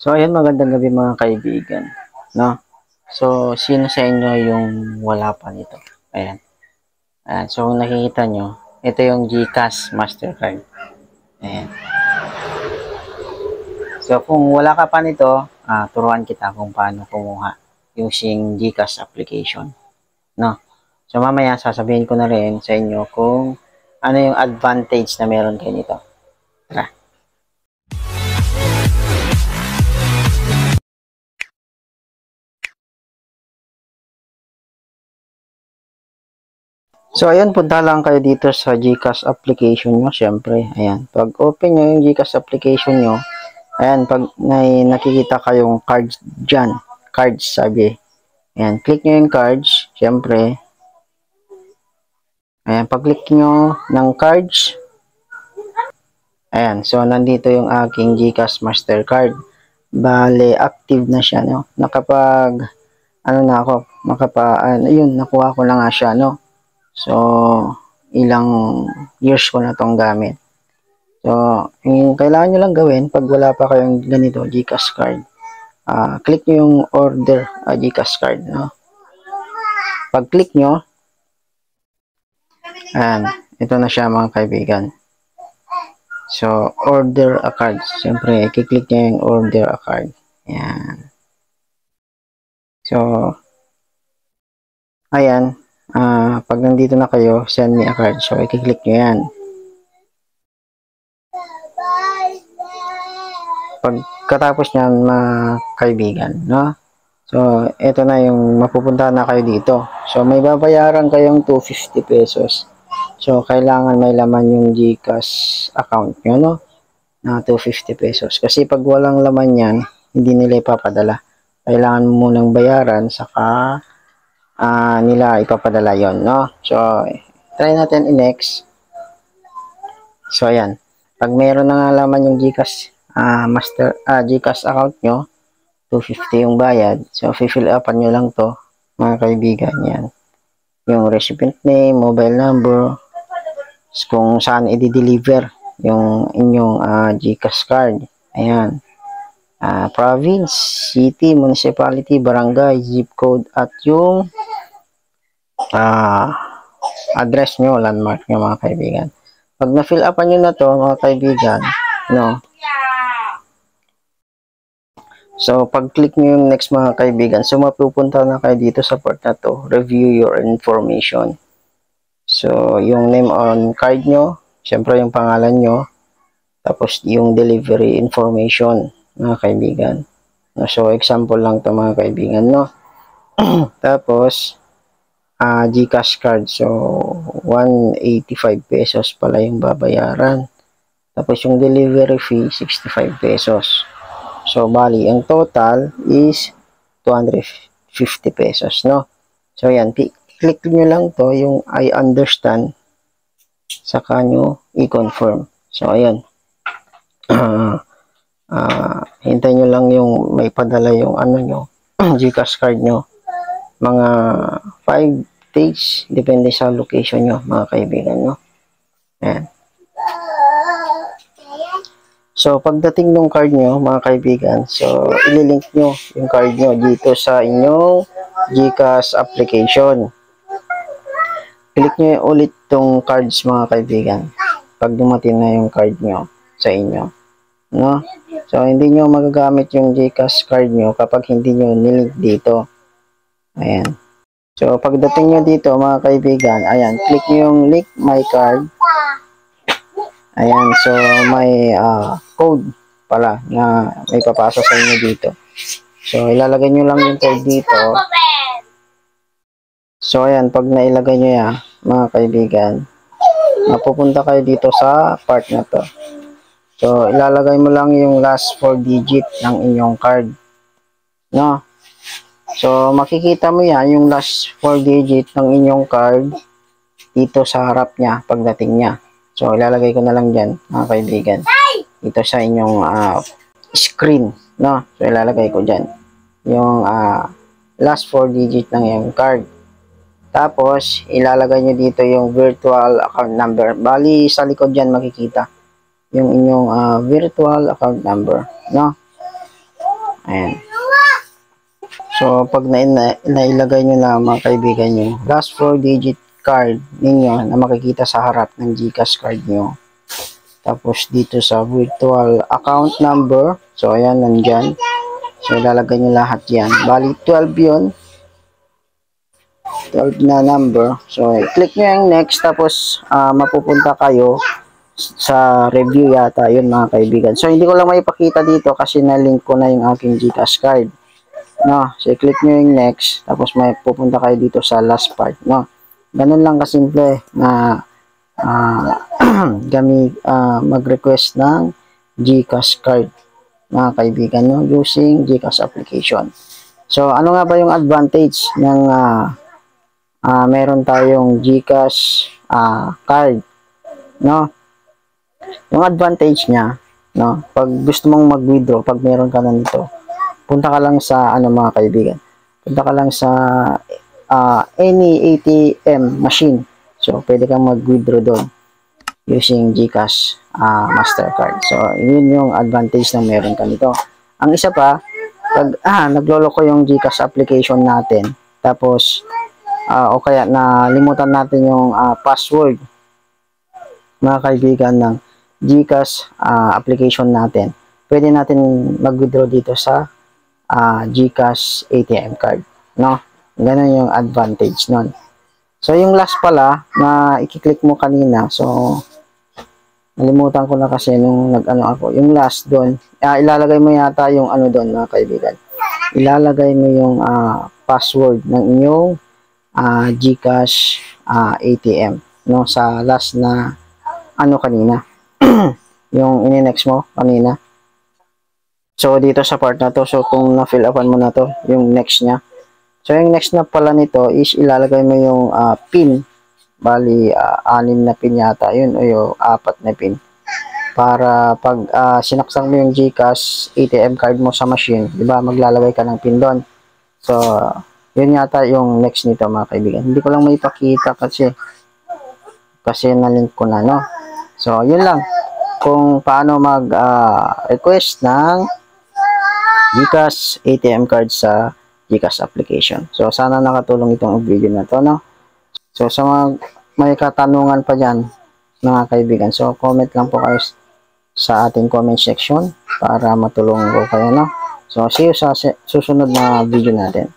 So, ayun, magandang gabi mga kaibigan, no? So, sino sa inyo yung wala pa nito? Ayan. Ayan. So, kung nakikita nyo, ito yung GCash Mastercard. Ayan. So, kung wala ka pa nito, turuan kita kung paano kumuha using GCash application, no? So, mamaya sasabihin ko na rin sa inyo kung ano yung advantage na meron kayo nito. Tara. So, ayun, punta lang kayo dito sa GCash application nyo, syempre. Ayan, pag open nyo yung GCash application nyo, ayan, pag may nakikita kayong cards dyan, cards sabi. Ayan, click nyo yung cards, syempre. Ayan, pag-click nyo ng cards, ayan, so nandito yung aking GCash Mastercard. Bale, active na siya, no? Ano na ako, ayun, nakuha ko na nga siya, no? So, ilang years ko na tong gamit. So, yung kailangan nyo lang gawin pag wala pa kayong ganito, GCash card, click nyo yung order GCash card, no? Pag click nyo, and ito na siya mga kaibigan. So, order a card. Siyempre, i-click nyo yung order a card. Ayan. So, ayan. Pag nandito na kayo, send me a card. So, i-click nyo yan. Pagkatapos nyan, mga kaibigan, no? So, ito na yung mapupuntahan na kayo dito. So, may babayaran kayong 250 pesos. So, kailangan may laman yung GCash account nyo, no? Na 250 pesos. Kasi pag walang laman yan, hindi nila ipapadala. Kailangan mo munang bayaran, saka nila ipapadala yon, no? So, try natin i-next. So, ayan. Pag meron na nga laman yung GCash, GCash account nyo, 250 yung bayad. So, fill upan nyo lang to, mga kaibigan, yan. Yung recipient name, mobile number, kung saan i-deliver yung inyong GCash card. Ayan. Province, city, municipality, barangay, zip code, at yung address nyo, landmark nyo, mga kaibigan. Pag na-fill upan nyo na to, mga kaibigan, no? So, pag-click nyo yung next, mga kaibigan, so mapupunta na kayo dito sa part na to, review your information. So, yung name on card nyo, syempre yung pangalan nyo, tapos yung delivery information, mga kaibigan. So, example lang to, mga kaibigan, no? Tapos, GCash card, so 185 pesos pala yung babayaran. Tapos, yung delivery fee, 65 pesos. So, bali, ang total is 250 pesos, no? So, yan. Click nyo lang to, yung I understand, saka nyo i-confirm. So, ayan. Hintayin nyo lang yung may padala yung ano nyo, GCash card nyo. Mga 5 days, depende sa location nyo, mga kaibigan, no? Ayan. So, pagdating ng card nyo, mga kaibigan, so, ililink nyo yung card nyo dito sa inyong GCash application. Click nyo ulit tong cards, mga kaibigan, pag dumating na yung card nyo sa inyo, no? So, hindi nyo magagamit yung GCash card nyo kapag hindi nyo nilink dito. Ayan. So, pagdating nyo dito, mga kaibigan, ayan, click nyo yung link my card. Ayan, so may code pala na may papasa sa inyo dito. So, ilalagay nyo lang yung code dito. So, ayan, pag nailagay nyo yan, mga kaibigan, mapupunta kayo dito sa part na to. So, ilalagay mo lang yung last 4 digit ng inyong card, no? So, makikita mo yan, yung last 4 digit ng inyong card dito sa harap niya, pagdating niya. So, ilalagay ko na lang dyan, mga kaibigan, dito sa inyong screen, no? So, ilalagay ko dyan yung last 4 digit ng iyong card. Tapos, ilalagay nyo dito yung virtual account number. Bali, sa likod dyan makikita yung inyong virtual account number, no? Ayan. So, pag nailagay nyo na mga kaibigan nyo, last 4-digit card ninyo na makikita sa harap ng GCash card nyo. Tapos, dito sa virtual account number. So, ayan, nandyan. So, ilalagay nyo lahat yan. Bali, 12 yun. 12 na number. So, click nyo yung next. Tapos, mapupunta kayo sa review yata. Yun, mga kaibigan. So, hindi ko lang maipakita dito kasi na-link ko na yung aking GCash card. No, so click nyo yung next, tapos may pupunta kayo dito sa last part, no. Ganun lang kasimple na mag-request ng GCash card, mga kaibigan, no, using GCash application. So, ano nga ba yung advantage ng meron tayong GCash card, no? Yung advantage niya, no, pag gusto mong mag-withdraw, pag meron ka na nito, punta ka lang sa mga kaibigan. Punta ka lang sa any ATM machine. So, pwede kang mag-withdraw doon using GCash Mastercard. So, yun yung advantage na meron ka nito. Ang isa pa, pag nagloloko yung GCash application natin, tapos o kaya nalimutan natin yung password, mga kaibigan, ng GCash application natin, pwede natin mag-withdraw dito sa GCash ATM card, no? Ganun yung advantage nun. So, yung last pala na i-click mo kanina, so nalimutan ko na kasi nung nag-ano ako, yung last doon, ilalagay mo yata yung ano doon, mga kaibigan. Ilalagay mo yung password ng inyong GCash ATM, no? Sa last na ano kanina, yung ininext mo kanina. So, dito sa part na to, so kung na-fill upan mo na to, yung next niya. So, yung next na pala nito is ilalagay mo yung PIN. Bali, 6 na PIN yata yun, o yung 4 na PIN. Para pag sinaksak mo yung GCash ATM card mo sa machine, di ba, maglalagay ka ng PIN doon. So, yun yata yung next nito, mga kaibigan. Hindi ko lang may ipakita kasi na-link ko na, no? So, yun lang. Kung paano mag-request ng GCash ATM card sa GCash application. So, sana nakatulong itong video na to, no? So, sa mga may katanungan pa dyan, mga kaibigan, so comment lang po kayo sa ating comment section para matulungan ko kayo, no? So, see you sa susunod na video natin.